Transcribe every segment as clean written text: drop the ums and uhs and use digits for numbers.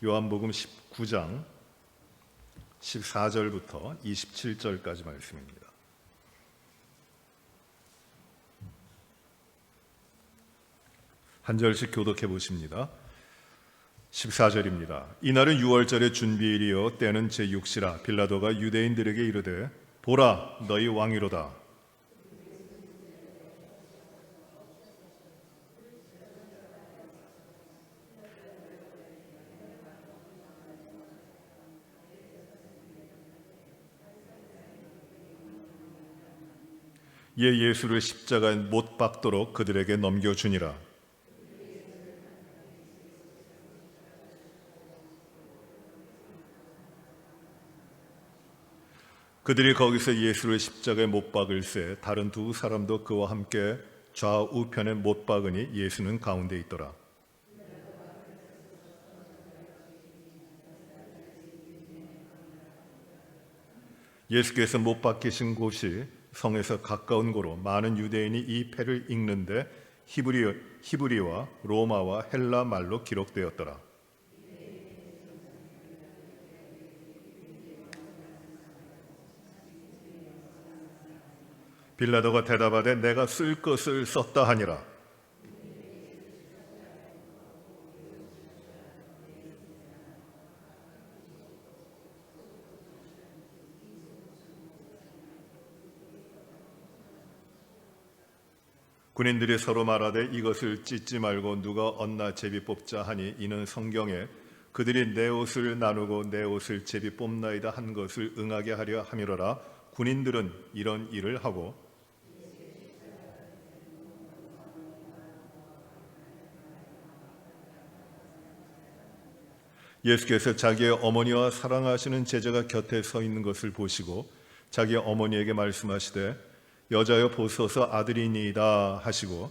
요한복음 19장 14절부터 27절까지 말씀입니다. 한 절씩 교독해 보십니다. 14절입니다. 이날은 6월절의 준비일이요 때는 제6시라. 빌라도가 유대인들에게 이르되 보라 너희 왕이로다. 예수를 십자가에 못 박도록 그들에게 넘겨주니라. 그들이 거기서 예수를 십자가에 못 박을새 다른 두 사람도 그와 함께 좌우편에 못 박으니 예수는 가운데 있더라. 예수께서 못 박히신 곳이 성에서 가까운 고로 많은 유대인이 이 패를 읽는데 히브리와 로마와 헬라 말로 기록되었더라. 빌라도가 대답하되 내가 쓸 것을 썼다 하니라. 군인들이 서로 말하되 이것을 찢지 말고 누가 얻나 제비 뽑자 하니 이는 성경에 그들이 내 옷을 나누고 내 옷을 제비 뽑나이다 한 것을 응하게 하려 함이로라. 군인들은 이런 일을 하고 예수께서 자기의 어머니와 사랑하시는 제자가 곁에 서 있는 것을 보시고 자기 어머니에게 말씀하시되 여자여 보소서 아들이니이다 하시고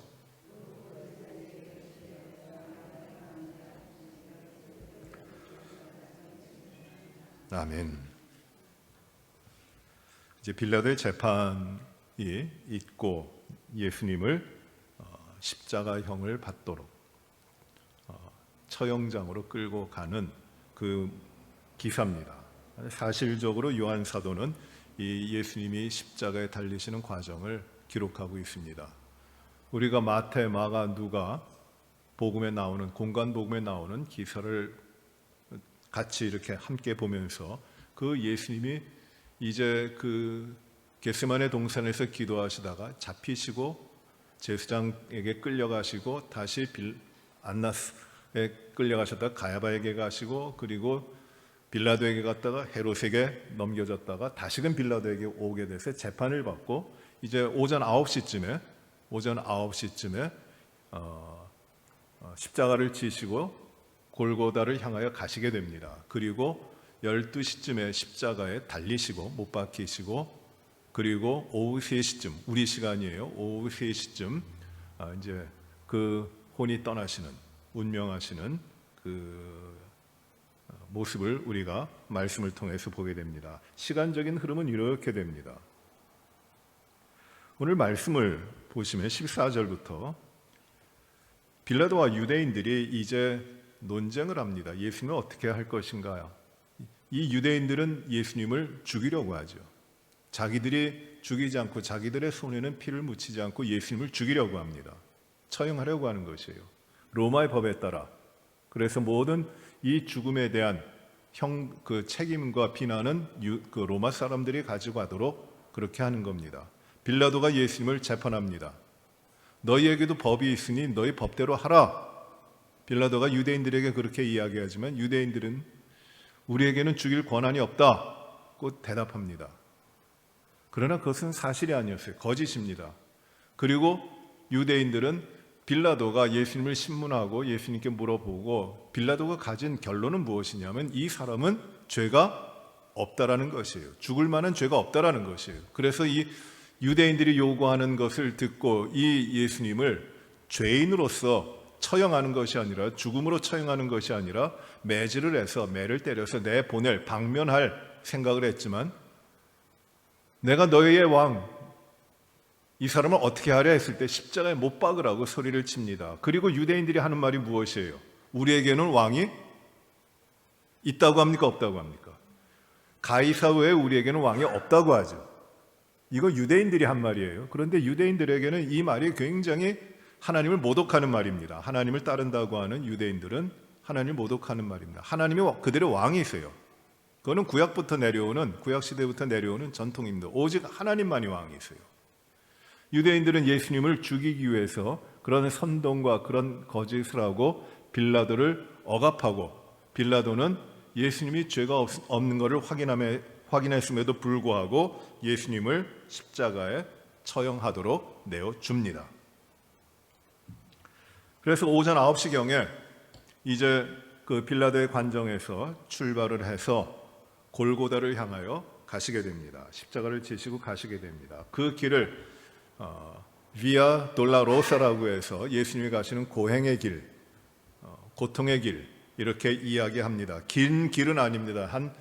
아멘. 이제 빌라도의 재판이 있고 예수님을 십자가형을 받도록 처형장으로 끌고 가는 그 기사입니다. 사실적으로 요한 사도는 이 예수님이 십자가에 달리시는 과정을 기록하고 있습니다. 우리가 마태, 마가, 누가 복음에 나오는 공간 복음에 나오는 기사를 같이 이렇게 함께 보면서 그 예수님이 이제 그 겟세마네 동산에서 기도하시다가 잡히시고 제사장에게 끌려가시고 다시 안나스에 끌려가셨다가 가야바에게 가시고 그리고 빌라도에게 갔다가 헤롯에게 넘겨졌다가 다시금 빌라도에게 오게 돼서 재판을 받고 이제 오전 9시쯤에 십자가를 지시고 골고다를 향하여 가시게 됩니다. 그리고 12시쯤에 십자가에 달리시고 못 박히시고 그리고 오후 3시쯤 우리 시간이에요. 오후 3시쯤 이제 그 혼이 떠나시는 운명하시는 그 모습을 우리가 말씀을 통해서 보게 됩니다. 시간적인 흐름은 이렇게 됩니다. 오늘 말씀을 보시면 14절부터 빌라도와 유대인들이 이제 논쟁을 합니다. 예수님을 어떻게 할 것인가요? 이 유대인들은 예수님을 죽이려고 하죠. 자기들이 죽이지 않고 자기들의 손에는 피를 묻히지 않고 예수님을 죽이려고 합니다. 처형하려고 하는 것이에요. 로마의 법에 따라. 그래서 모든 이 죽음에 대한 그 책임과 비난은 그 로마 사람들이 가지고 가도록 그렇게 하는 겁니다. 빌라도가 예수님을 재판합니다. 너희에게도 법이 있으니 너희 법대로 하라. 빌라도가 유대인들에게 그렇게 이야기하지만 유대인들은 우리에게는 죽일 권한이 없다고 대답합니다. 그러나 그것은 사실이 아니었어요. 거짓입니다. 그리고 유대인들은 빌라도가 예수님을 신문하고 예수님께 물어보고 빌라도가 가진 결론은 무엇이냐면 이 사람은 죄가 없다라는 것이에요. 죽을 만한 죄가 없다라는 것이에요. 그래서 이 유대인들이 요구하는 것을 듣고 이 예수님을 죄인으로서 처형하는 것이 아니라 죽음으로 처형하는 것이 아니라 매질을 해서 매를 때려서 내보낼 방면할 생각을 했지만 내가 너희의 왕 이 사람을 어떻게 하려 했을 때 십자가에 못 박으라고 소리를 칩니다. 그리고 유대인들이 하는 말이 무엇이에요? 우리에게는 왕이 있다고 합니까? 없다고 합니까? 가이사 외에 우리에게는 왕이 없다고 하죠. 이거 유대인들이 한 말이에요. 그런데 유대인들에게는 이 말이 굉장히 하나님을 모독하는 말입니다. 하나님을 따른다고 하는 유대인들은 하나님을 모독하는 말입니다. 하나님이 그들의 왕이세요. 그거는 구약 시대부터 내려오는 전통입니다. 오직 하나님만이 왕이세요. 유대인들은 예수님을 죽이기 위해서 그런 선동과 그런 거짓을 하고 빌라도를 억압하고, 빌라도는 예수님이 죄가 없는 것을 확인했음에도 불구하고 예수님을 십자가에 처형하도록 내어줍니다. 그래서 오전 9시경에 이제 그 빌라도의 관정에서 출발을 해서 골고다를 향하여 가시게 됩니다. 십자가를 지시고 가시게 됩니다. 그 길을 비아 돌라로사라고 해서 예수님이 가시는 고행의 길, 고통의 길, 이렇게 이야기합니다. 긴 길은 아닙니다. 한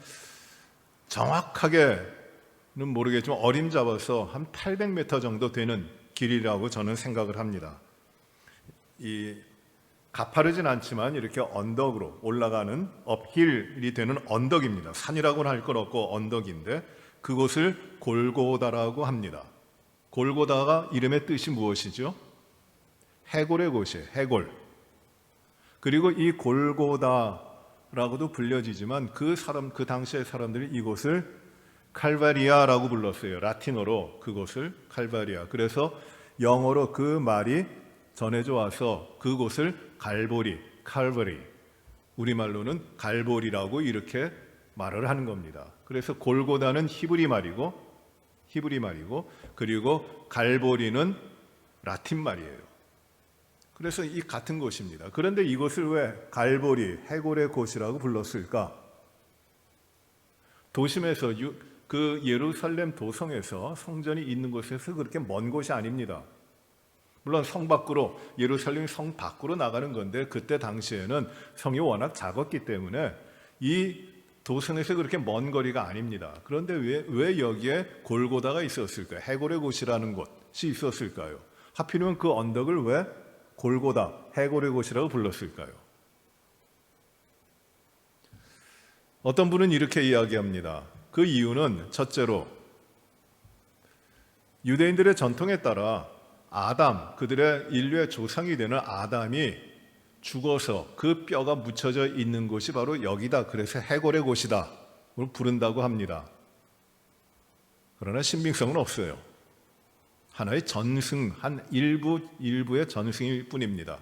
정확하게는 모르겠지만 어림잡아서 한 800m 정도 되는 길이라고 저는 생각을 합니다. 이 가파르진 않지만 이렇게 언덕으로 올라가는 업힐이 되는 언덕입니다. 산이라고는 할 건 없고 언덕인데 그곳을 골고다라고 합니다. 골고다가 이름의 뜻이 무엇이죠? 해골의 곳이에요. 해골. 그리고 이 골고다라고도 불려지지만 그 당시의 사람들이 이곳을 칼바리아라고 불렀어요. 라틴어로 그곳을 칼바리아. 그래서 영어로 그 말이 전해져 와서 그곳을 갈보리, 칼바리, 우리말로는 갈보리라고 이렇게 말을 하는 겁니다. 그래서 골고다는 히브리 말이고 그리고 갈보리는 라틴 말이에요. 그래서 이 같은 곳입니다. 그런데 이곳을 왜 갈보리, 해골의 곳이라고 불렀을까? 도심에서 그 예루살렘 도성에서 성전이 있는 곳에서 그렇게 먼 곳이 아닙니다. 물론 성 밖으로, 예루살렘 성 밖으로 나가는 건데 그때 당시에는 성이 워낙 작았기 때문에 이 도성에서 그렇게 먼 거리가 아닙니다. 그런데 왜 여기에 골고다가 있었을까요? 해골의 곳이라는 곳이 있었을까요? 하필이면 그 언덕을 왜 골고다, 해골의 곳이라고 불렀을까요? 어떤 분은 이렇게 이야기합니다. 그 이유는 첫째로 유대인들의 전통에 따라 아담, 그들의 인류의 조상이 되는 아담이 죽어서 그 뼈가 묻혀져 있는 곳이 바로 여기다. 그래서 해골의 곳이다 부른다고 합니다. 그러나 신빙성은 없어요. 하나의 전승, 한 일부의 전승일 뿐입니다.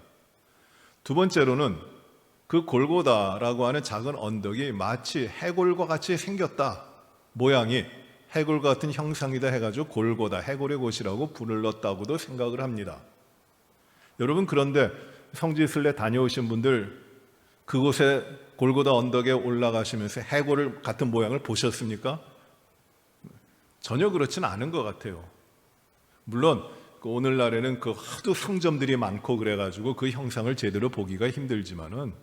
두 번째로는 그 골고다라고 하는 작은 언덕이 마치 해골과 같이 생겼다. 모양이 해골과 같은 형상이다 해가지고 골고다, 해골의 곳이라고 불렀다고도 생각을 합니다. 여러분, 그런데 성지순례 다녀오신 분들 그곳에 골고다 언덕에 올라가시면서 해골 같은 모양을 보셨습니까? 전혀 그렇지는 않은 것 같아요. 물론 오늘날에는 그 하도 상점들이 많고 그래가지고 그 형상을 제대로 보기가 힘들지만은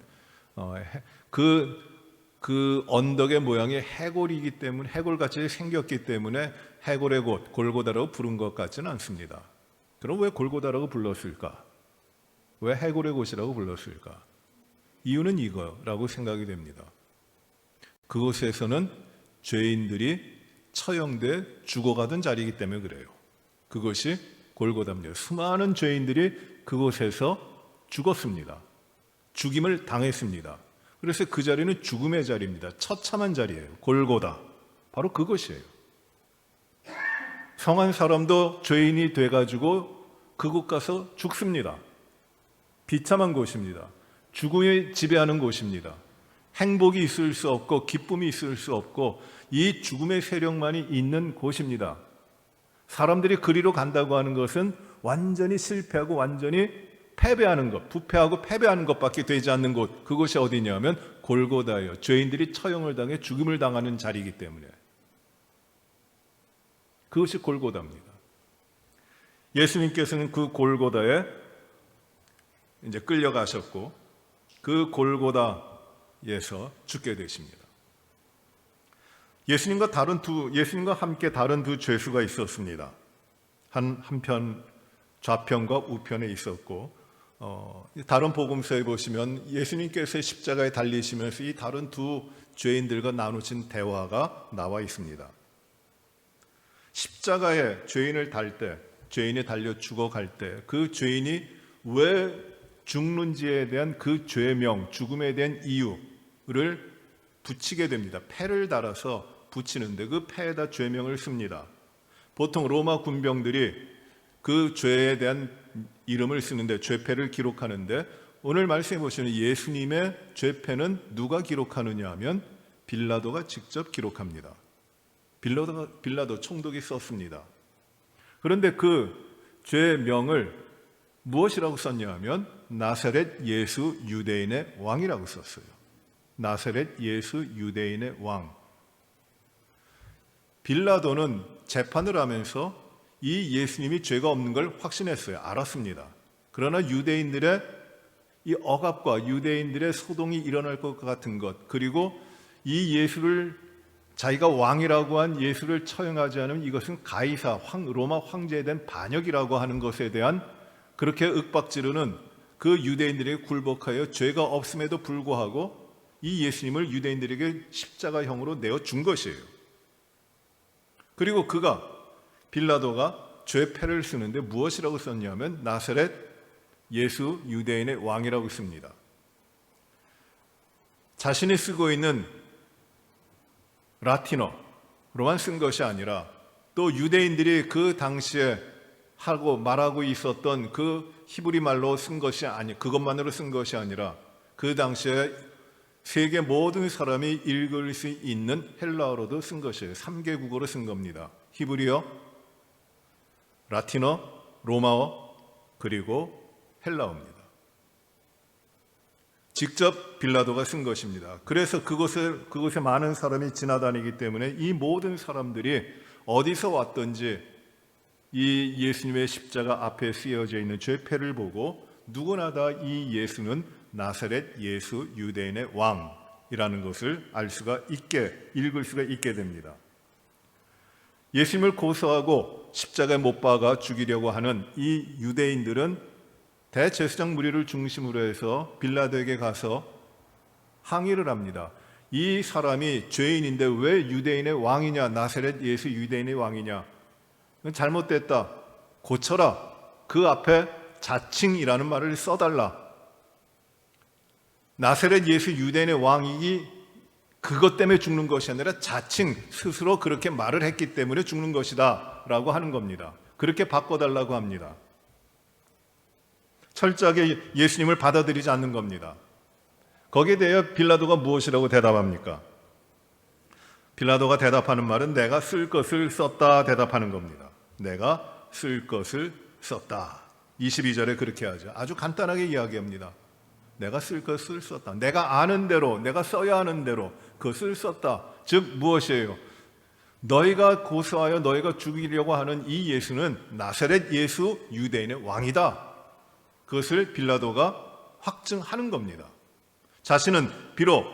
그 언덕의 모양이 해골이기 때문에, 해골같이 생겼기 때문에 해골의 곳, 골고다라고 부른 것 같지는 않습니다. 그럼 왜 골고다라고 불렀을까? 왜 해골의 곳이라고 불렀을까? 이유는 이거라고 생각이 됩니다. 그곳에서는 죄인들이 처형돼 죽어가던 자리이기 때문에 그래요. 그것이 골고다입니다. 수많은 죄인들이 그곳에서 죽었습니다. 죽임을 당했습니다. 그래서 그 자리는 죽음의 자리입니다. 처참한 자리예요. 골고다. 바로 그것이에요. 성한 사람도 죄인이 돼가지고 그곳 가서 죽습니다. 비참한 곳입니다. 죽음이 지배하는 곳입니다. 행복이 있을 수 없고 기쁨이 있을 수 없고 이 죽음의 세력만이 있는 곳입니다. 사람들이 그리로 간다고 하는 것은 완전히 실패하고 완전히 패배하는 것, 부패하고 패배하는 것밖에 되지 않는 곳, 그곳이 어디냐면 골고다예요. 죄인들이 처형을 당해 죽음을 당하는 자리이기 때문에. 그것이 골고다입니다. 예수님께서는 그 골고다에 이제 끌려가셨고 그 골고다에서 죽게 되십니다. 예수님과 함께 다른 두 죄수가 있었습니다. 한편 좌편과 우편에 있었고 다른 복음서에 보시면 예수님께서 십자가에 달리시면서 이 다른 두 죄인들과 나누신 대화가 나와 있습니다. 십자가에 죄인을 달 때, 죄인이 달려 죽어갈 때 그 죄인이 왜 죽는지에 대한 그 죄명, 죽음에 대한 이유를 붙이게 됩니다. 패를 달아서 붙이는데 그 패에다 죄명을 씁니다. 보통 로마 군병들이 그 죄에 대한 이름을 쓰는데 죄패를 기록하는데 오늘 말씀해 보시면 예수님의 죄패는 누가 기록하느냐 하면 빌라도가 직접 기록합니다. 빌라도 총독이 썼습니다. 그런데 그 죄명을 무엇이라고 썼냐 하면 나사렛 예수 유대인의 왕이라고 썼어요. 나사렛 예수 유대인의 왕. 빌라도는 재판을 하면서 이 예수님이 죄가 없는 걸 확신했어요. 알았습니다. 그러나 유대인들의 이 억압과 유대인들의 소동이 일어날 것 같은 것, 그리고 이 예수를 자기가 왕이라고 한 예수를 처형하지 않으면 이것은 가이사, 로마 황제에 대한 반역이라고 하는 것에 대한 그렇게 윽박지르는 그 유대인들에게 굴복하여 죄가 없음에도 불구하고 이 예수님을 유대인들에게 십자가형으로 내어 준 것이에요. 그리고 빌라도가 죄패를 쓰는데 무엇이라고 썼냐면 나사렛 예수 유대인의 왕이라고 씁니다. 자신이 쓰고 있는 라틴어로만 쓴 것이 아니라 또 유대인들이 그 당시에 말하고 있었던 그 히브리 말로 쓴 것이 그것만으로 쓴 것이 아니라 그 당시에 세계 모든 사람이 읽을 수 있는 헬라어로도 쓴 것이에요. 3개 국어로 쓴 겁니다. 히브리어, 라틴어, 로마어, 그리고 헬라어입니다. 직접 빌라도가 쓴 것입니다. 그래서 그곳에 많은 사람이 지나다니기 때문에 이 모든 사람들이 어디서 왔든지 이 예수님의 십자가 앞에 쓰여져 있는 죄패를 보고 누구나 다 이 예수는 나사렛 예수 유대인의 왕이라는 것을 읽을 수가 있게 됩니다. 예수님을 고소하고 십자가에 못 박아 죽이려고 하는 이 유대인들은 대제사장 무리를 중심으로 해서 빌라도에게 가서 항의를 합니다. 이 사람이 죄인인데 왜 유대인의 왕이냐? 나사렛 예수 유대인의 왕이냐? 잘못됐다. 고쳐라. 그 앞에 자칭이라는 말을 써달라. 나사렛 예수 유대인의 왕이 그것 때문에 죽는 것이 아니라 자칭 스스로 그렇게 말을 했기 때문에 죽는 것이다 라고 하는 겁니다. 그렇게 바꿔달라고 합니다. 철저하게 예수님을 받아들이지 않는 겁니다. 거기에 대해 빌라도가 무엇이라고 대답합니까? 빌라도가 대답하는 말은 내가 쓸 것을 썼다 대답하는 겁니다. 내가 쓸 것을 썼다. 22절에 그렇게 하죠. 아주 간단하게 이야기합니다. 내가 쓸 것을 썼다. 내가 아는 대로, 내가 써야 하는 대로 그것을 썼다. 즉 무엇이에요? 너희가 고소하여 너희가 죽이려고 하는 이 예수는 나사렛 예수 유대인의 왕이다. 그것을 빌라도가 확증하는 겁니다. 자신은 비록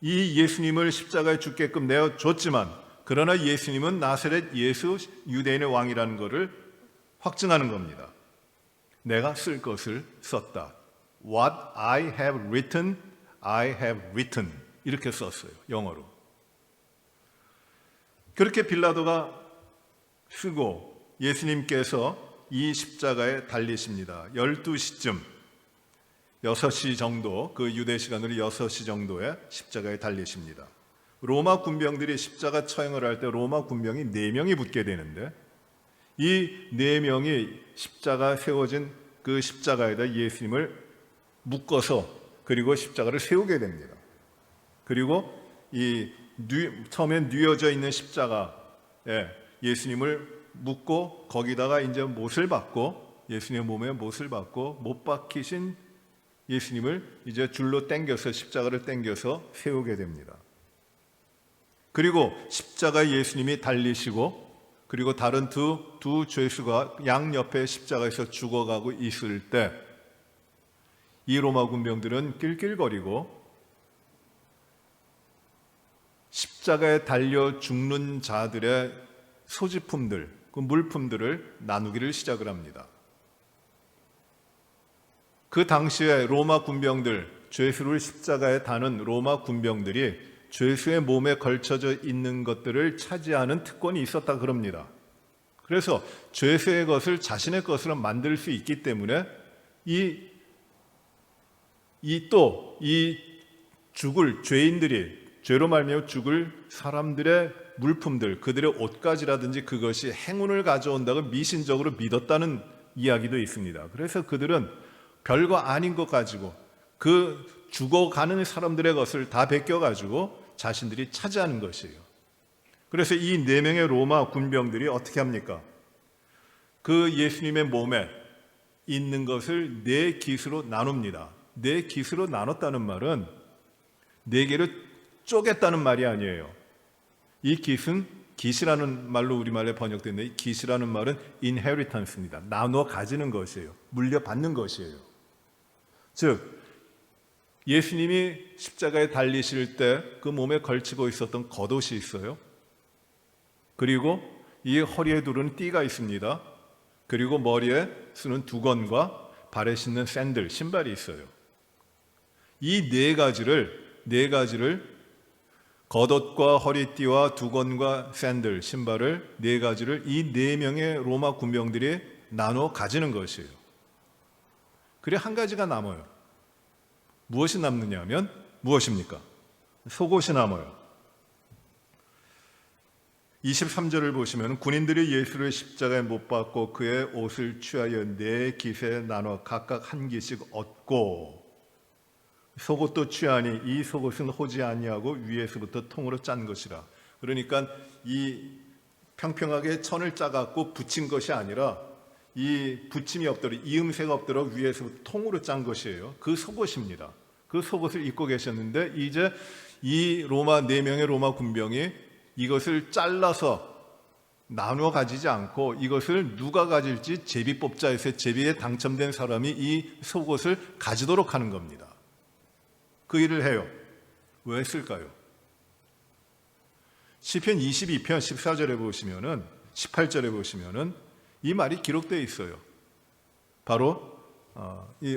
이 예수님을 십자가에 죽게끔 내어줬지만 그러나 예수님은 나사렛 예수 유대인의 왕이라는 것을 확증하는 겁니다. 내가 쓸 것을 썼다. What I have written, I have written. 이렇게 썼어요. 영어로. 그렇게 빌라도가 쓰고 예수님께서 이 십자가에 달리십니다. 12시쯤 6시 정도, 그 유대 시간으로 6시 정도에 십자가에 달리십니다. 로마 군병들이 십자가 처형을 할 때 로마 군병이 4명이 붙게 되는데 이 4명이 십자가 세워진 그 십자가에다 예수님을 묶어서 그리고 십자가를 세우게 됩니다. 그리고 이 처음에 뉘어져 있는 십자가에 예수님을 묶고 거기다가 이제 못을 박고 예수님의 몸에 못을 박고 못 박히신 예수님을 이제 줄로 당겨서 십자가를 당겨서 세우게 됩니다. 그리고 십자가 예수님이 달리시고 그리고 다른 두 죄수가 양옆에 십자가에서 죽어가고 있을 때 이 로마 군병들은 낄낄거리고 십자가에 달려 죽는 자들의 소지품들, 그 물품들을 나누기를 시작을 합니다. 그 당시에 로마 군병들, 죄수를 십자가에 다는 로마 군병들이 죄수의 몸에 걸쳐져 있는 것들을 차지하는 특권이 있었다 그럽니다. 그래서 죄수의 것을 자신의 것으로 만들 수 있기 때문에 이 죽을 죄인들이, 죄로 말미암아 죽을 사람들의 물품들, 그들의 옷가지라든지 그것이 행운을 가져온다고 미신적으로 믿었다는 이야기도 있습니다. 그래서 그들은 별거 아닌 것 가지고 그 죽어가는 사람들의 것을 다 베껴가지고 자신들이 차지하는 것이에요. 그래서 이 4명의 로마 군병들이 어떻게 합니까? 그 예수님의 몸에 있는 것을 4깃으로 나눕니다. 4깃으로 나눴다는 말은 4개로 쪼갰다는 말이 아니에요. 이 깃은, 깃이라는 말로 우리말에 번역되는데, 이 깃이라는 말은 inheritance입니다. 나눠 가지는 것이에요. 물려받는 것이에요. 즉 예수님이 십자가에 달리실 때 그 몸에 걸치고 있었던 겉옷이 있어요. 그리고 이 허리에 두르는 띠가 있습니다. 그리고 머리에 쓰는 두건과 발에 신는 샌들, 신발이 있어요. 이 4가지를 겉옷과 허리띠와 두건과 샌들, 신발을 4가지를 이 4명의 로마 군병들이 나눠 가지는 것이에요. 그래 한 가지가 남아요. 무엇이 남느냐 하면 무엇입니까? 속옷이 남아요. 23절을 보시면 군인들이 예수를 십자가에 못 박고 그의 옷을 취하여 4깃에 나눠 각각 한 깃씩 얻고 속옷도 취하니 이 속옷은 호지 아니하고 위에서부터 통으로 짠 것이라. 그러니까 이 평평하게 천을 짜갖고 붙인 것이 아니라 이 붙임이 없도록, 이음새가 없도록 위에서부터 통으로 짠 것이에요. 그 속옷입니다. 그 속옷을 입고 계셨는데 이제 이 4명의 로마 군병이 이것을 잘라서 나누어 가지지 않고 이것을 누가 가질지 제비뽑자에서 제비에 당첨된 사람이 이 속옷을 가지도록 하는 겁니다. 그 일을 해요. 왜 했을까요? 시편 22편 14절에 보시면은, 18절에 보시면은 이 말이 기록되어 있어요. 바로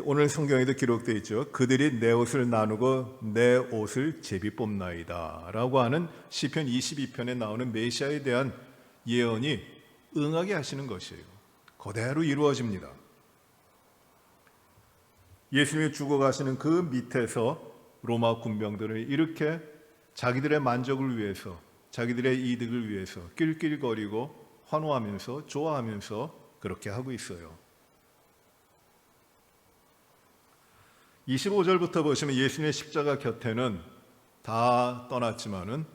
오늘 성경에도 기록되어 있죠. 그들이 내 옷을 나누고 내 옷을 제비 뽑나이다 라고 하는 시편 22편에 나오는 메시아에 대한 예언이 응하게 하시는 것이에요. 그대로 이루어집니다. 예수님이 죽어가시는 그 밑에서 로마 군병들을 이렇게 자기들의 만족을 위해서, 자기들의 이득을 위해서 낄낄거리고 환호하면서 좋아하면서 그렇게 하고 있어요. 25절부터 보시면 예수님의 십자가 곁에는 다 떠났지만은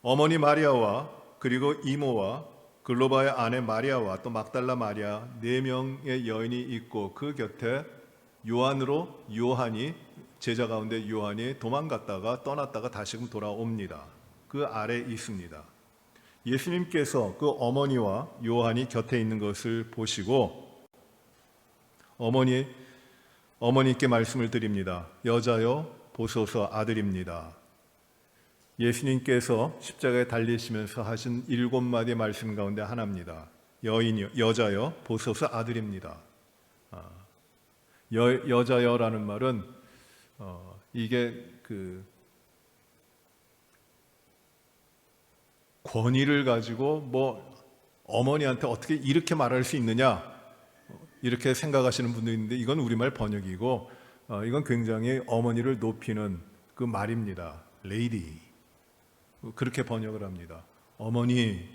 어머니 마리아와 그리고 이모와 글로바의 아내 마리아와 또 막달라 마리아 4명의 여인이 있고 그 곁에 요한이 제자 가운데 요한이 도망갔다가 떠났다가 다시금 돌아옵니다. 그 아래 있습니다. 예수님께서 그 어머니와 요한이 곁에 있는 것을 보시고 어머니께 말씀을 드립니다. 여자여 보소서 아들입니다. 예수님께서 십자가에 달리시면서 하신 7마디 말씀 가운데 하나입니다. 여자여 보소서 아들입니다. 여자여라는 말은 이게 그 권위를 가지고 어머니한테 어떻게 이렇게 말할 수 있느냐 이렇게 생각하시는 분도 있는데 이건 우리말 번역이고 이건 굉장히 어머니를 높이는 그 말입니다. 레이디 그렇게 번역을 합니다. 어머니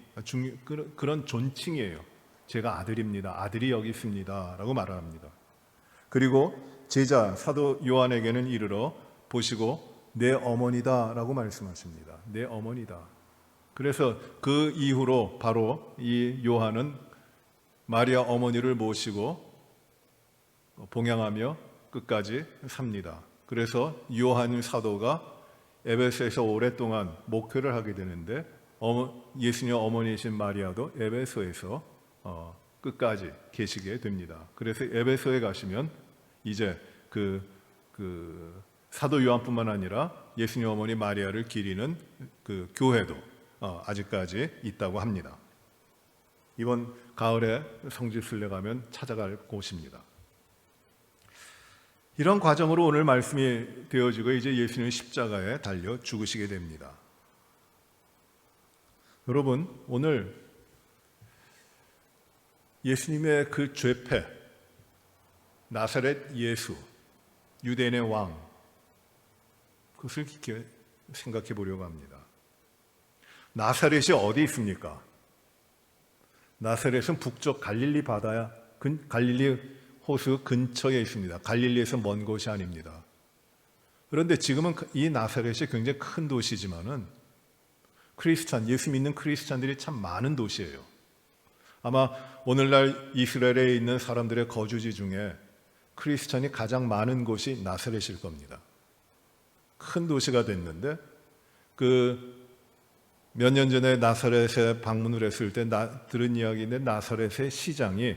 그런 존칭이에요. 제가 아들입니다. 아들이 여기 있습니다. 라고 말을 합니다. 그리고 제자 사도 요한에게는 이르러 보시고 내 어머니다 라고 말씀하십니다. 내 어머니다. 그래서 그 이후로 바로 이 요한은 마리아 어머니를 모시고 봉양하며 끝까지 삽니다. 그래서 요한 사도가 에베소에서 오랫동안 목회를 하게 되는데 예수님 어머니이신 마리아도 에베소에서 끝까지 계시게 됩니다. 그래서 에베소에 가시면 이제 그 사도 요한뿐만 아니라 예수님 어머니 마리아를 기리는 그 교회도 아직까지 있다고 합니다. 이번 가을에 성지순례 가면 찾아갈 곳입니다. 이런 과정으로 오늘 말씀이 되어지고 이제 예수님은 십자가에 달려 죽으시게 됩니다. 여러분, 오늘 예수님의 그 죄패, 나사렛 예수, 유대인의 왕, 그것을 깊게 생각해 보려고 합니다. 나사렛이 어디 있습니까? 나사렛은 북쪽 갈릴리 바다, 갈릴리 호수 근처에 있습니다. 갈릴리에서 먼 곳이 아닙니다. 그런데 지금은 이 나사렛이 굉장히 큰 도시지만은 예수 믿는 크리스찬들이 참 많은 도시예요. 아마 오늘날 이스라엘에 있는 사람들의 거주지 중에 크리스찬이 가장 많은 곳이 나사렛일 겁니다. 큰 도시가 됐는데 몇 년 전에 나사렛에 방문을 했을 때 들은 이야기인데 나사렛의 시장이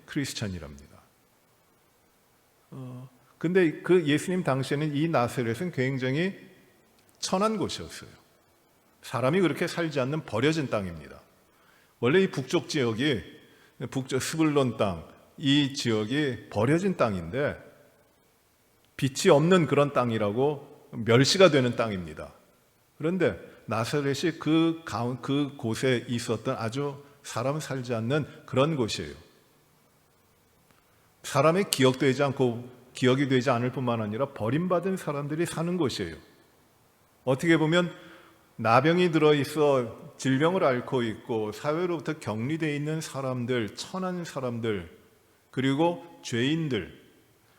크리스찬이랍니다. 근데 그 예수님 당시에는 이 나사렛은 굉장히 천한 곳이었어요. 사람이 그렇게 살지 않는 버려진 땅입니다. 원래 이 북쪽 지역이 북쪽 스불론 땅, 이 지역이 버려진 땅인데 빛이 없는 그런 땅이라고 멸시가 되는 땅입니다. 그런데 나사렛이 그 곳에 있었던 아주 사람 살지 않는 그런 곳이에요. 사람이 기억이 되지 않을 뿐만 아니라 버림받은 사람들이 사는 곳이에요. 어떻게 보면 나병이 들어있어 질병을 앓고 있고 사회로부터 격리되어 있는 사람들, 천한 사람들, 그리고 죄인들,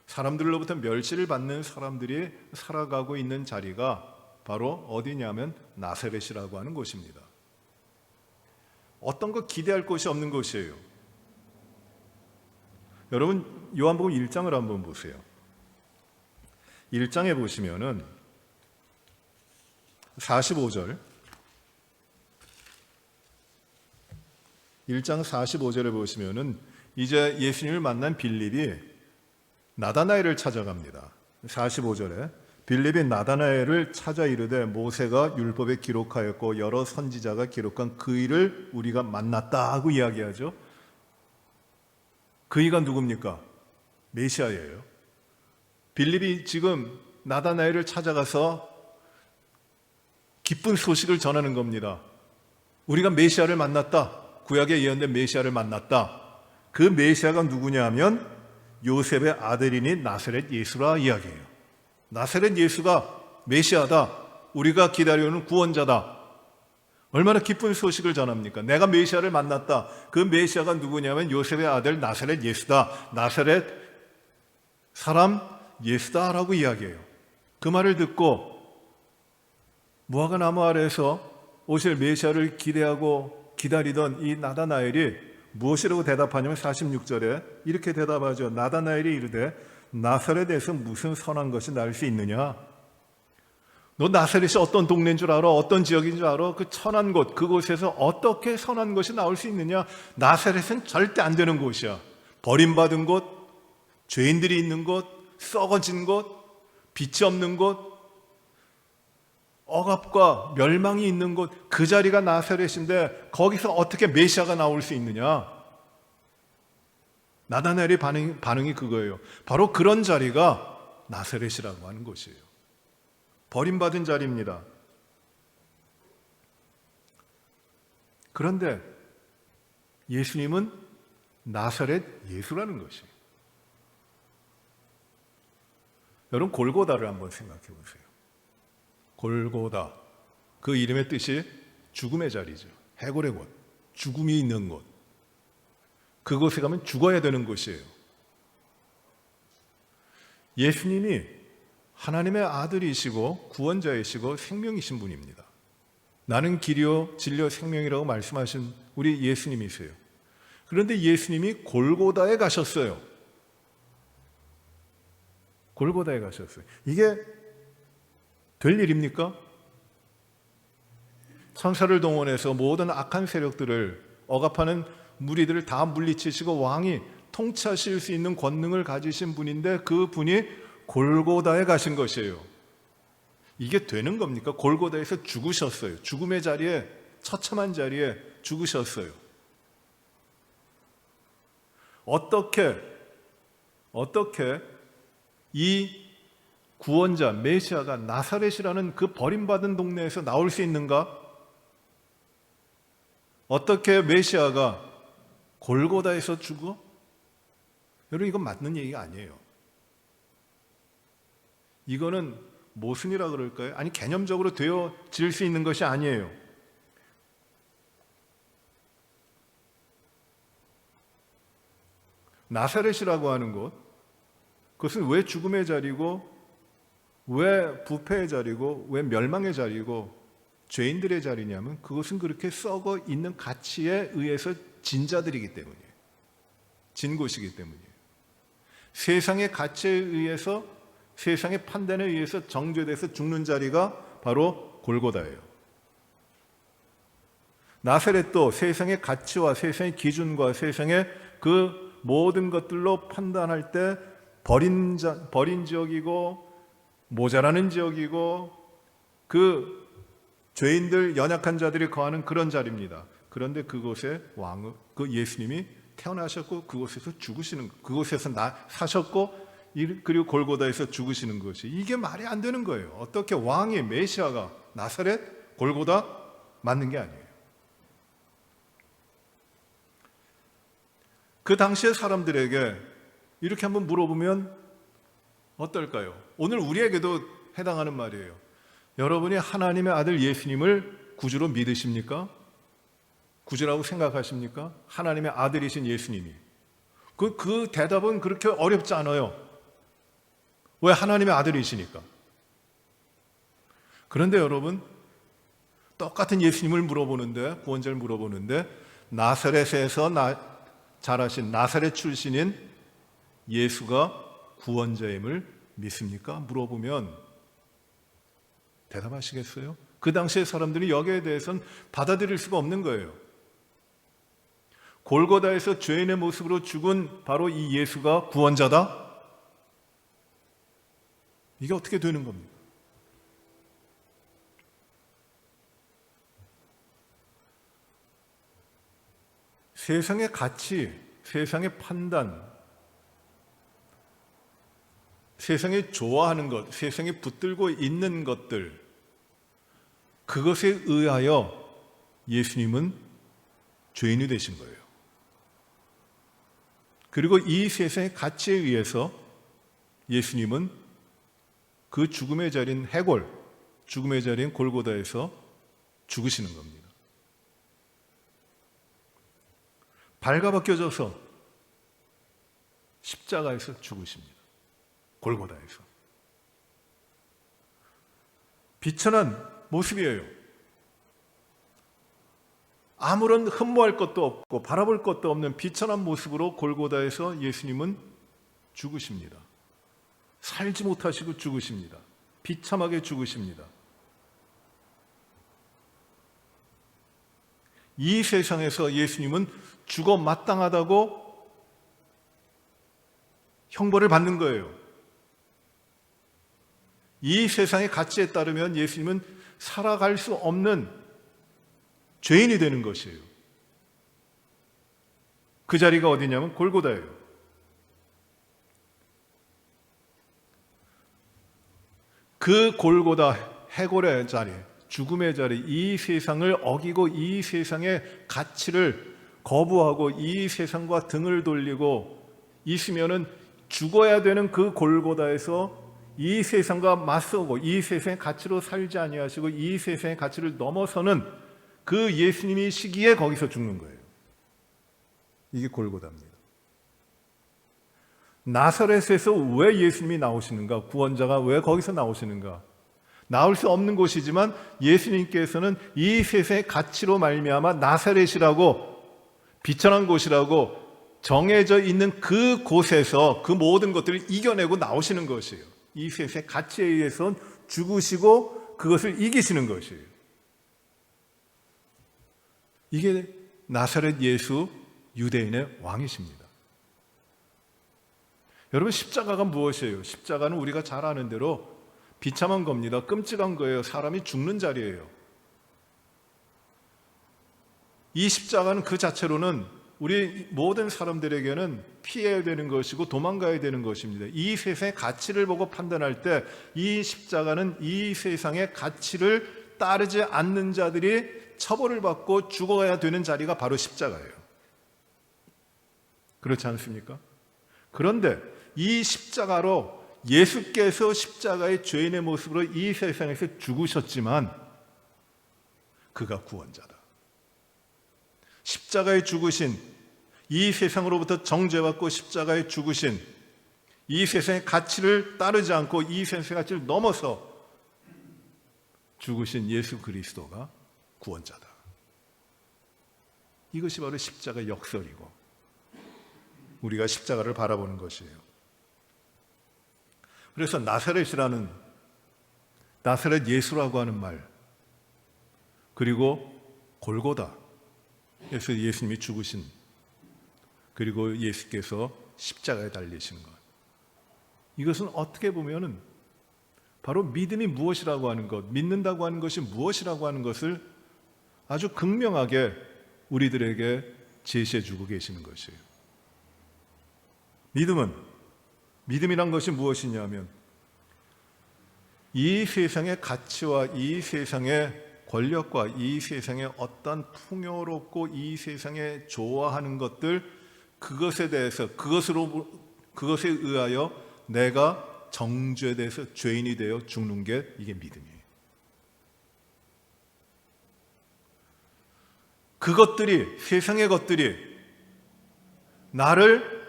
사람들로부터 멸시를 받는 사람들이 살아가고 있는 자리가 바로 어디냐면 나사렛이라고 하는 곳입니다. 어떤 거 기대할 곳이 없는 곳이에요. 여러분, 요한복음 1장을 한번 보세요. 1장에 보시면은 45절, 1장 45절에 보시면은 이제 예수님을 만난 빌립이 나다나엘을 찾아갑니다. 45절에 빌립이 나다나엘을 찾아 이르되 모세가 율법에 기록하였고 여러 선지자가 기록한 그 일을 우리가 만났다 하고 이야기하죠. 그 이가 누굽니까? 메시아예요. 빌립이 지금 나다나엘을 찾아가서 기쁜 소식을 전하는 겁니다. 우리가 메시아를 만났다. 구약에 예언된 메시아를 만났다. 그 메시아가 누구냐 하면 요셉의 아들이니 나사렛 예수라 이야기해요. 나사렛 예수가 메시아다. 우리가 기다려오는 구원자다. 얼마나 기쁜 소식을 전합니까? 내가 메시아를 만났다. 그 메시아가 누구냐면 요셉의 아들 나사렛 예수다. 나사렛 사람 예수다라고 이야기해요. 그 말을 듣고 무화과 나무 아래에서 오실 메시아를 기대하고 기다리던 이 나다나엘이 무엇이라고 대답하냐면 46절에 이렇게 대답하죠. 나다나엘이 이르되 나사렛에서 무슨 선한 것이 나올 수 있느냐? 너 나사렛이 어떤 동네인 줄 알아? 어떤 지역인 줄 알아? 그 천한 곳, 그곳에서 어떻게 선한 것이 나올 수 있느냐? 나사렛은 절대 안 되는 곳이야. 버림받은 곳, 죄인들이 있는 곳, 썩어진 곳, 빛이 없는 곳, 억압과 멸망이 있는 곳, 그 자리가 나사렛인데 거기서 어떻게 메시아가 나올 수 있느냐? 나다나엘의 반응이 그거예요. 바로 그런 자리가 나사렛이라고 하는 곳이에요. 버림받은 자리입니다. 그런데 예수님은 나사렛 예수라는 것이에요. 여러분, 골고다를 한번 생각해 보세요. 골고다, 그 이름의 뜻이 죽음의 자리죠. 해골의 곳, 죽음이 있는 곳. 그곳에 가면 죽어야 되는 곳이에요. 예수님이 하나님의 아들이시고 구원자이시고 생명이신 분입니다. 나는 길이요 진리요 생명이라고 말씀하신 우리 예수님이세요. 그런데 예수님이 골고다에 가셨어요. 골고다에 가셨어요. 이게 될 일입니까? 천사를 동원해서 모든 악한 세력들을 억압하는 무리들을 다 물리치시고 왕이 통치하실 수 있는 권능을 가지신 분인데 그 분이 골고다에 가신 것이에요. 이게 되는 겁니까? 골고다에서 죽으셨어요. 죽음의 자리에, 처참한 자리에 죽으셨어요. 어떻게 이 구원자 메시아가 나사렛이라는 그 버림받은 동네에서 나올 수 있는가? 어떻게 메시아가 골고다에서 죽어? 여러분, 이건 맞는 얘기가 아니에요. 이거는 모순이라 그럴까요? 아니, 개념적으로 되어질 수 있는 것이 아니에요. 나사렛이라고 하는 곳, 그것은 왜 죽음의 자리고, 왜 부패의 자리고, 왜 멸망의 자리고, 죄인들의 자리냐면 그것은 그렇게 썩어 있는 가치에 의해서 진 자들이기 때문이에요. 진 곳이기 때문이에요. 세상의 가치에 의해서, 세상의 판단에 의해서 정죄돼서 죽는 자리가 바로 골고다예요. 나사렛도 세상의 가치와 세상의 기준과 세상의 그 모든 것들로 판단할 때 버린 지역이고 모자라는 지역이고 그 죄인들, 연약한 자들이 거하는 그런 자리입니다. 그런데 그곳에 그 예수님이 태어나셨고 그곳에서 죽으시는, 그곳에서 사셨고 그리고 골고다에서 죽으시는 것이, 이게 말이 안 되는 거예요. 어떻게 왕의 메시아가 나사렛, 골고다 맞는 게 아니에요. 그 당시의 사람들에게 이렇게 한번 물어보면 어떨까요? 오늘 우리에게도 해당하는 말이에요. 여러분이 하나님의 아들 예수님을 구주로 믿으십니까? 구주라고 생각하십니까? 하나님의 아들이신 예수님이. 그 대답은 그렇게 어렵지 않아요. 왜? 하나님의 아들이시니까. 그런데 여러분, 똑같은 예수님을 물어보는데, 구원자를 물어보는데, 나사렛에서 자라신 나사렛 출신인 예수가 구원자임을 믿습니까? 물어보면 대답하시겠어요? 그 당시의 사람들이 여기에 대해서는 받아들일 수가 없는 거예요. 골고다에서 죄인의 모습으로 죽은 바로 이 예수가 구원자다? 이게 어떻게 되는 겁니까? 세상의 가치, 세상의 판단, 세상이 좋아하는 것, 세상이 붙들고 있는 것들, 그것에 의하여 예수님은 죄인이 되신 거예요. 그리고 이 세상의 가치에 의해서 예수님은 그 죽음의 자리인 해골, 죽음의 자리인 골고다에서 죽으시는 겁니다. 발가벗겨져서 십자가에서 죽으십니다. 골고다에서. 비천한 모습이에요. 아무런 흠모할 것도 없고 바라볼 것도 없는 비천한 모습으로 골고다에서 예수님은 죽으십니다. 살지 못하시고 죽으십니다. 비참하게 죽으십니다. 이 세상에서 예수님은 죽어 마땅하다고 형벌을 받는 거예요. 이 세상의 가치에 따르면 예수님은 살아갈 수 없는 죄인이 되는 것이에요. 그 자리가 어디냐면 골고다예요. 그 골고다 해골의 자리, 죽음의 자리, 이 세상을 어기고 이 세상의 가치를 거부하고 이 세상과 등을 돌리고 있으면은 죽어야 되는 그 골고다에서 이 세상과 맞서고 이 세상의 가치로 살지 아니하시고 이 세상의 가치를 넘어서는 그 예수님이 시기에 거기서 죽는 거예요. 이게 골고다입니다. 나사렛에서 왜 예수님이 나오시는가? 구원자가 왜 거기서 나오시는가? 나올 수 없는 곳이지만 예수님께서는 이 세상의 가치로 말미암아 나사렛이라고 비천한 곳이라고 정해져 있는 그 곳에서 그 모든 것들을 이겨내고 나오시는 것이에요. 이 세상의 가치에 의해서 죽으시고 그것을 이기시는 것이에요. 이게 나사렛 예수 유대인의 왕이십니다. 여러분, 십자가가 무엇이에요? 십자가는 우리가 잘 아는 대로 비참한 겁니다. 끔찍한 거예요. 사람이 죽는 자리예요. 이 십자가는 그 자체로는 우리 모든 사람들에게는 피해야 되는 것이고 도망가야 되는 것입니다. 이 세상의 가치를 보고 판단할 때 이 십자가는 이 세상의 가치를 따르지 않는 자들이 처벌을 받고 죽어야 되는 자리가 바로 십자가예요. 그렇지 않습니까? 그런데 이 십자가로 예수께서 십자가의 죄인의 모습으로 이 세상에서 죽으셨지만 그가 구원자다. 십자가에 죽으신, 이 세상으로부터 정죄받고 십자가에 죽으신, 이 세상의 가치를 따르지 않고 이 세상의 가치를 넘어서 죽으신 예수 그리스도가 구원자다. 이것이 바로 십자가 역설이고 우리가 십자가를 바라보는 것이에요. 그래서 나사렛이라는, 나사렛 예수라고 하는 말, 그리고 골고다, 그래서 예수님이 죽으신, 그리고 예수께서 십자가에 달리신 것, 이것은 어떻게 보면은 바로 믿음이 무엇이라고 하는 것, 믿는다고 하는 것이 무엇이라고 하는 것을 아주 극명하게 우리들에게 제시해 주고 계시는 것이에요. 믿음이란 것이 무엇이냐면 이 세상의 가치와 이 세상의 권력과 이 세상의 어떤 풍요롭고 이 세상에 좋아하는 것들, 그것에 대해서, 그것에 의하여 내가 정죄돼서 죄인이 되어 죽는 게 이게 믿음이에요. 그것들이, 세상의 것들이 나를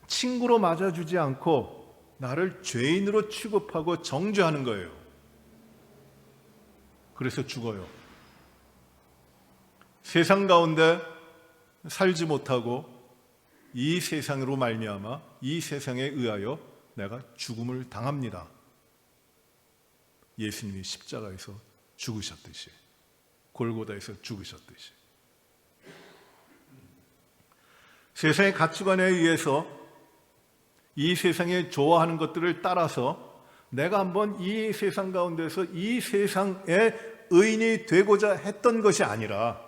친구로 맞아주지 않고 나를 죄인으로 취급하고 정죄하는 거예요. 그래서 죽어요. 세상 가운데 살지 못하고 이 세상으로 말미암아 이 세상에 의하여 내가 죽음을 당합니다. 예수님이 십자가에서 죽으셨듯이, 골고다에서 죽으셨듯이. 세상의 가치관에 의해서 이 세상에 좋아하는 것들을 따라서 내가 한번 이 세상 가운데서 이 세상의 의인이 되고자 했던 것이 아니라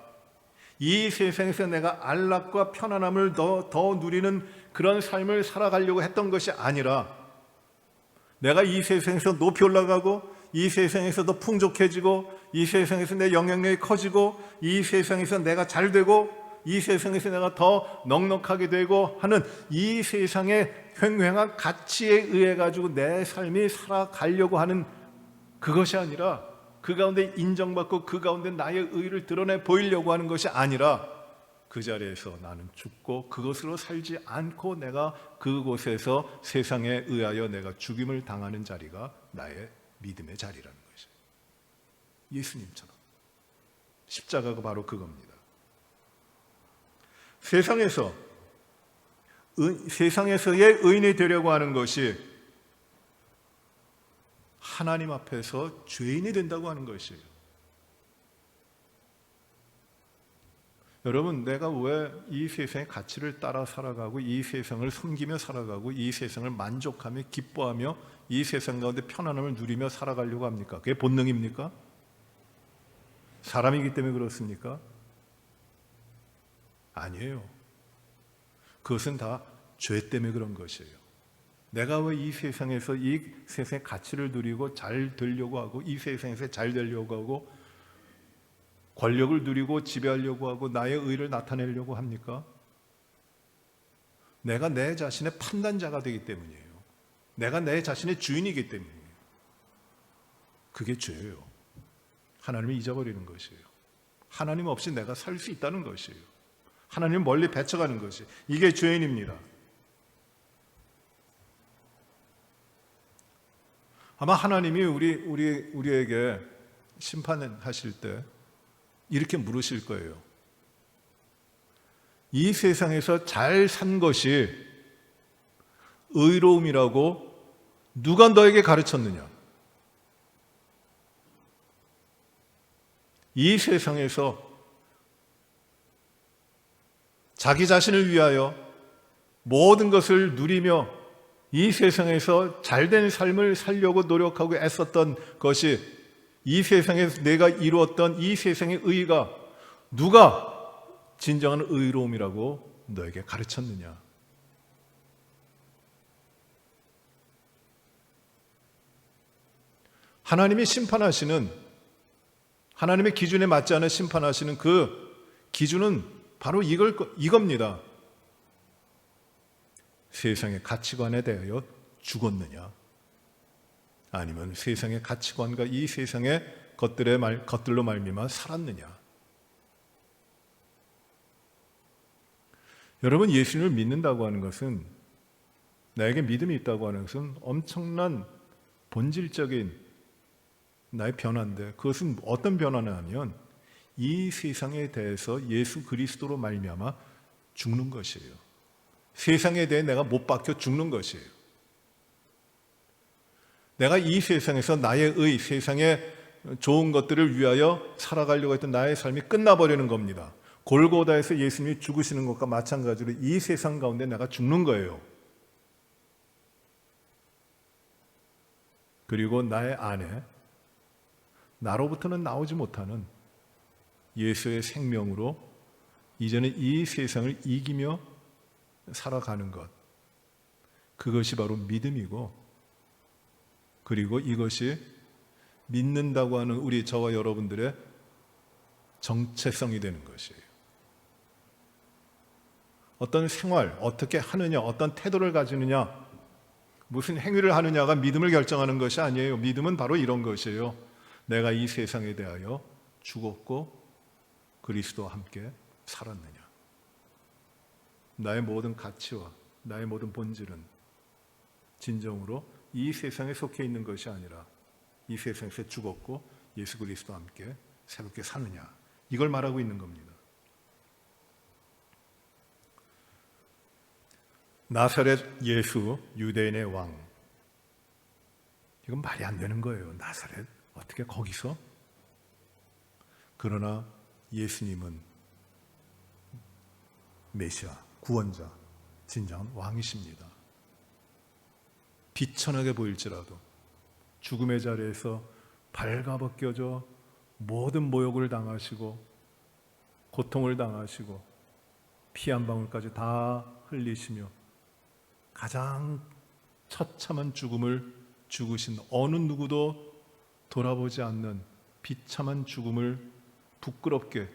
이 세상에서 내가 안락과 편안함을 더 누리는 그런 삶을 살아가려고 했던 것이 아니라 내가 이 세상에서 높이 올라가고 이 세상에서 더 풍족해지고 이 세상에서 내 영향력이 커지고 이 세상에서 내가 잘 되고 이 세상에서 내가 더 넉넉하게 되고 하는 이 세상의 횡행한 가치에 의해 가지고 내 삶이 살아가려고 하는 그것이 아니라, 그 가운데 인정받고 그 가운데 나의 의를 드러내 보이려고 하는 것이 아니라 그 자리에서 나는 죽고 그것으로 살지 않고 내가 그곳에서 세상에 의하여 내가 죽임을 당하는 자리가 나의 믿음의 자리라는 것이에요. 예수님처럼. 십자가가 바로 그겁니다. 세상에서의 의인이 되려고 하는 것이 하나님 앞에서 죄인이 된다고 하는 것이에요. 여러분, 내가 왜 이 세상의 가치를 따라 살아가고 이 세상을 섬기며 살아가고 이 세상을 만족하며 기뻐하며 이 세상 가운데 편안함을 누리며 살아가려고 합니까? 그게 본능입니까? 사람이기 때문에 그렇습니까? 아니에요. 그것은 다 죄 때문에 그런 것이에요. 내가 왜 이 세상에서 이 세상의 가치를 누리고 잘 되려고 하고 이 세상에서 잘 되려고 하고 권력을 누리고 지배하려고 하고 나의 의를 나타내려고 합니까? 내가 내 자신의 판단자가 되기 때문이에요. 내가 내 자신의 주인이기 때문이에요. 그게 죄예요. 하나님을 잊어버리는 것이에요. 하나님 없이 내가 살 수 있다는 것이에요. 하나님을 멀리 배척하는 것이, 이게 죄인입니다. 아마 하나님이 우리에게 심판하실 때 이렇게 물으실 거예요. 이 세상에서 잘 산 것이 의로움이라고 누가 너에게 가르쳤느냐? 이 세상에서 자기 자신을 위하여 모든 것을 누리며 이 세상에서 잘된 삶을 살려고 노력하고 애썼던 것이, 이 세상에서 내가 이루었던 이 세상의 의의가 누가 진정한 의로움이라고 너에게 가르쳤느냐? 하나님이 심판하시는, 하나님의 기준에 맞지 않은 심판하시는 그 기준은 바로 이겁니다. 세상의 가치관에 대하여 죽었느냐? 아니면 세상의 가치관과 이 세상의 것들로 말미암아 살았느냐? 여러분, 예수님을 믿는다고 하는 것은, 나에게 믿음이 있다고 하는 것은 엄청난 본질적인 나의 변화인데, 그것은 어떤 변화냐면 이 세상에 대해서 예수 그리스도로 말미암아 죽는 것이에요. 세상에 대해 내가 못 박혀 죽는 것이에요. 내가 이 세상에서 나의 세상의 좋은 것들을 위하여 살아가려고 했던 나의 삶이 끝나버리는 겁니다. 골고다에서 예수님이 죽으시는 것과 마찬가지로 이 세상 가운데 내가 죽는 거예요. 그리고 나의 안에 나로부터는 나오지 못하는 예수의 생명으로 이제는 이 세상을 이기며 살아가는 것, 그것이 바로 믿음이고, 그리고 이것이 믿는다고 하는 저와 여러분들의 정체성이 되는 것이에요. 어떤 생활, 어떻게 하느냐, 어떤 태도를 가지느냐, 무슨 행위를 하느냐가 믿음을 결정하는 것이 아니에요. 믿음은 바로 이런 것이에요. 내가 이 세상에 대하여 죽었고 그리스도와 함께 살았느냐. 나의 모든 가치와 나의 모든 본질은 진정으로 이 세상에 속해 있는 것이 아니라 이 세상에서 죽었고 예수 그리스도와 함께 새롭게 사느냐. 이걸 말하고 있는 겁니다. 나사렛 예수, 유대인의 왕. 이건 말이 안 되는 거예요. 나사렛 어떻게 거기서? 그러나 예수님은 메시아, 구원자, 진정한 왕이십니다. 비천하게 보일지라도 죽음의 자리에서 발가벗겨져 모든 모욕을 당하시고 고통을 당하시고 피 한 방울까지 다 흘리시며 가장 처참한 죽음을 죽으신, 어느 누구도 돌아보지 않는 비참한 죽음을 부끄럽게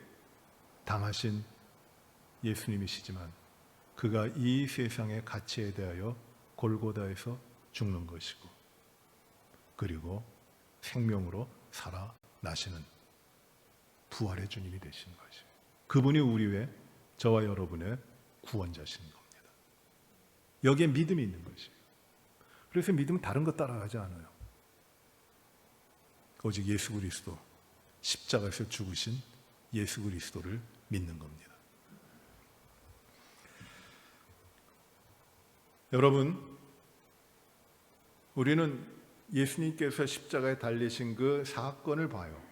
당하신 예수님이시지만, 그가 이 세상의 가치에 대하여 골고다에서 죽는 것이고, 그리고 생명으로 살아나시는 부활의 주님이 되신 것이에요. 그분이 우리의, 저와 여러분의 구원자신 겁니다. 여기에 믿음이 있는 것이에요. 그래서 믿음은 다른 것 따라가지 않아요. 오직 예수 그리스도, 십자가에서 죽으신 예수 그리스도를 믿는 겁니다. 여러분, 우리는 예수님께서 십자가에 달리신 그 사건을 봐요.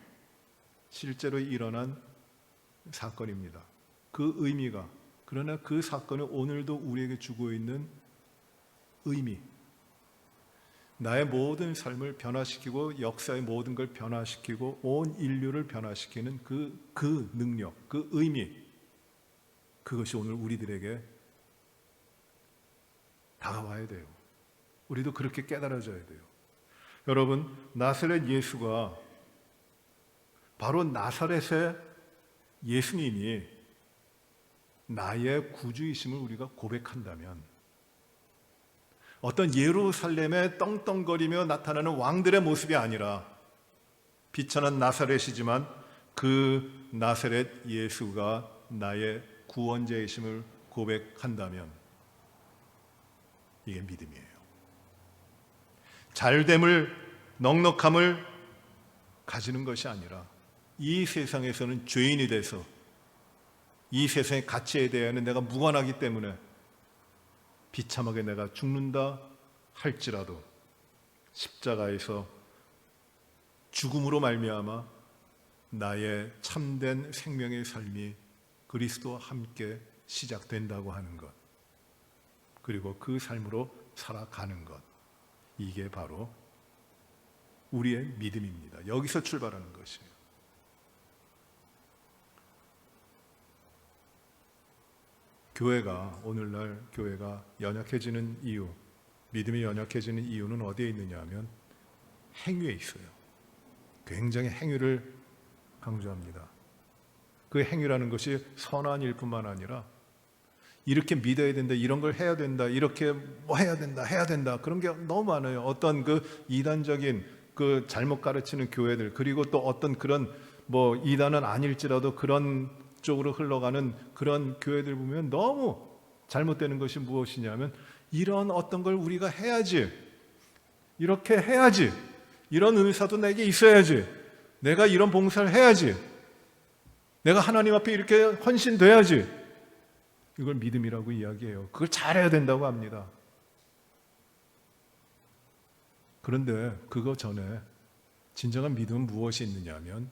실제로 일어난 사건입니다. 그 의미가, 그러나 그 사건은 오늘도 우리에게 주고 있는 의미, 나의 모든 삶을 변화시키고 역사의 모든 걸 변화시키고 온 인류를 변화시키는 그 능력, 그 의미, 그것이 오늘 우리들에게 다가와야 돼요. 우리도 그렇게 깨달아져야 돼요. 여러분, 나사렛 예수가 바로 나사렛의 예수님이 나의 구주이심을 우리가 고백한다면, 어떤 예루살렘에 떵떵거리며 나타나는 왕들의 모습이 아니라 비천한 나사렛이지만 그 나사렛 예수가 나의 구원자이심을 고백한다면 이게 믿음이에요. 잘됨을, 넉넉함을 가지는 것이 아니라 이 세상에서는 죄인이 돼서 이 세상의 가치에 대해서는 내가 무관하기 때문에 비참하게 내가 죽는다 할지라도 십자가에서 죽음으로 말미암아 나의 참된 생명의 삶이 그리스도와 함께 시작된다고 하는 것, 그리고 그 삶으로 살아가는 것, 이게 바로 우리의 믿음입니다. 여기서 출발하는 것이에요. 교회가 오늘날 교회가 연약해지는 이유, 믿음이 연약해지는 이유는 어디에 있느냐 하면 행위에 있어요. 굉장히 행위를 강조합니다. 그 행위라는 것이 선한 일뿐만 아니라 이렇게 믿어야 된다, 이런 걸 해야 된다, 이렇게 뭐 해야 된다 그런 게 너무 많아요. 어떤 그 이단적인 그 잘못 가르치는 교회들, 그리고 또 어떤 그런 뭐 이단은 아닐지라도 그런 쪽으로 흘러가는 그런 교회들 보면 너무 잘못되는 것이 무엇이냐면 이런 어떤 걸 우리가 해야지, 이렇게 해야지, 이런 은사도 내게 있어야지, 내가 이런 봉사를 해야지, 내가 하나님 앞에 이렇게 헌신돼야지, 이걸 믿음이라고 이야기해요. 그걸 잘해야 된다고 합니다. 그런데 그거 전에 진정한 믿음은 무엇이 있느냐 하면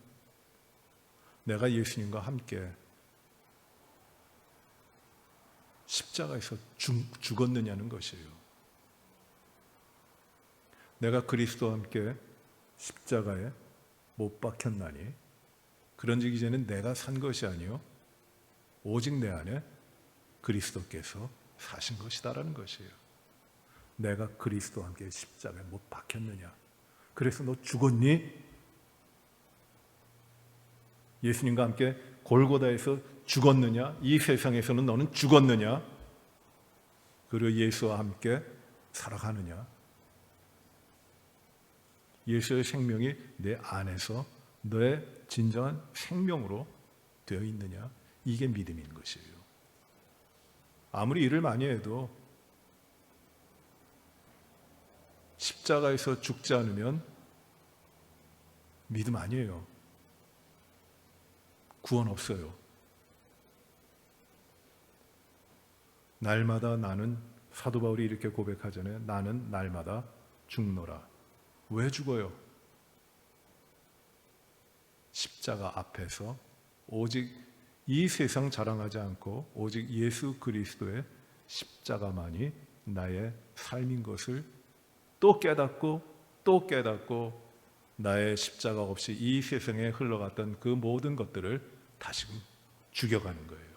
내가 예수님과 함께 십자가에서 죽었느냐는 것이에요. 내가 그리스도와 함께 십자가에 못 박혔나니 그런즉 이제는 내가 산 것이 아니요 오직 내 안에 그리스도께서 사신 것이다라는 것이에요. 내가 그리스도와 함께 십자가에 못 박혔느냐? 그래서 너 죽었니? 예수님과 함께 골고다에서 죽었느냐? 이 세상에서는 너는 죽었느냐? 그리고 예수와 함께 살아가느냐? 예수의 생명이 내 안에서 너의 진정한 생명으로 되어 있느냐? 이게 믿음인 것이에요. 아무리 일을 많이 해도 십자가에서 죽지 않으면 믿음 아니에요. 구원 없어요. 날마다 나는, 사도 바울이 이렇게 고백하잖아요. 나는 날마다 죽노라. 왜 죽어요? 십자가 앞에서 오직 이 세상 자랑하지 않고 오직 예수 그리스도의 십자가만이 나의 삶인 것을 또 깨닫고 또 깨닫고 나의 십자가 없이 이 세상에 흘러갔던 그 모든 것들을 다시금 죽여가는 거예요.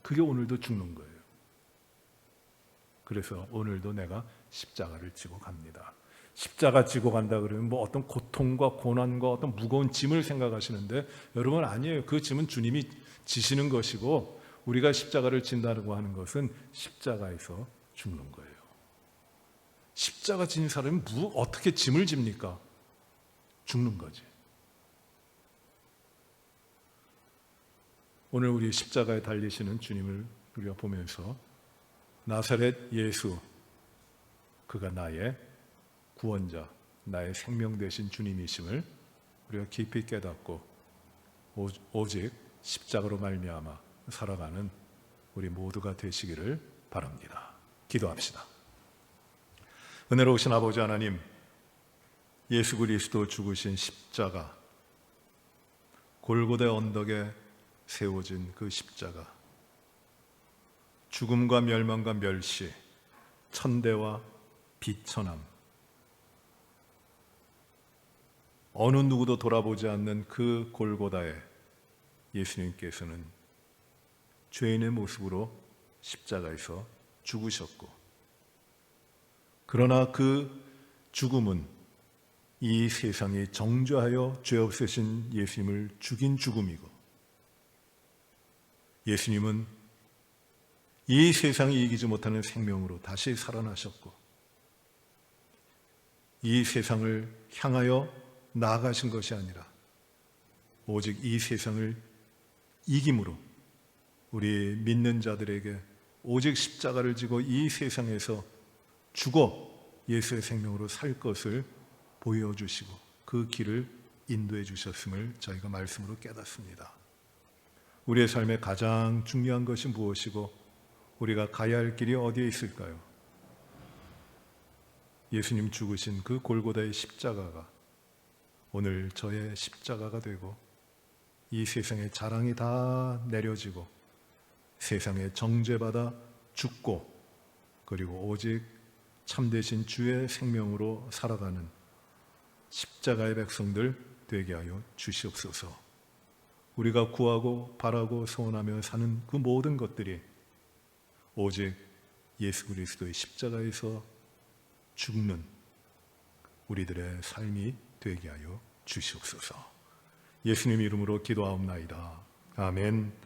그게 오늘도 죽는 거예요. 그래서 오늘도 내가 십자가를 지고 갑니다. 십자가 지고 간다 그러면 뭐 어떤 고통과 고난과 어떤 무거운 짐을 생각하시는데 여러분 아니에요. 그 짐은 주님이 지시는 것이고 우리가 십자가를 진다고 하는 것은 십자가에서 죽는 거예요. 십자가 진 사람이 어떻게 짐을 집니까? 죽는 거지. 오늘 우리 십자가에 달리시는 주님을 우리가 보면서 나사렛 예수, 그가 나의 구원자, 나의 생명 되신 주님이심을 우리가 깊이 깨닫고 오직 십자가로 말미암아 살아가는 우리 모두가 되시기를 바랍니다. 기도합시다. 은혜로우신 아버지 하나님, 예수 그리스도 죽으신 십자가, 골고다 언덕에 세워진 그 십자가, 죽음과 멸망과 멸시, 천대와 비천함, 어느 누구도 돌아보지 않는 그 골고다에 예수님께서는 죄인의 모습으로 십자가에서 죽으셨고, 그러나 그 죽음은 이 세상이 정죄하여 죄 없으신 예수님을 죽인 죽음이고, 예수님은 이 세상이 이기지 못하는 생명으로 다시 살아나셨고, 이 세상을 향하여 나아가신 것이 아니라 오직 이 세상을 이김으로 우리 믿는 자들에게 오직 십자가를 지고 이 세상에서 죽어 예수의 생명으로 살 것을 보여주시고 그 길을 인도해 주셨음을 저희가 말씀으로 깨닫습니다. 우리의 삶에 가장 중요한 것이 무엇이고 우리가 가야 할 길이 어디에 있을까요? 예수님 죽으신 그 골고다의 십자가가 오늘 저의 십자가가 되고 이 세상의 자랑이 다 내려지고 세상에 정죄받아 죽고 그리고 오직 참되신 주의 생명으로 살아가는 십자가의 백성들 되게 하여 주시옵소서. 우리가 구하고 바라고 소원하며 사는 그 모든 것들이 오직 예수 그리스도의 십자가에서 죽는 우리들의 삶이 되게 하여 주시옵소서. 예수님 이름으로 기도하옵나이다. 아멘.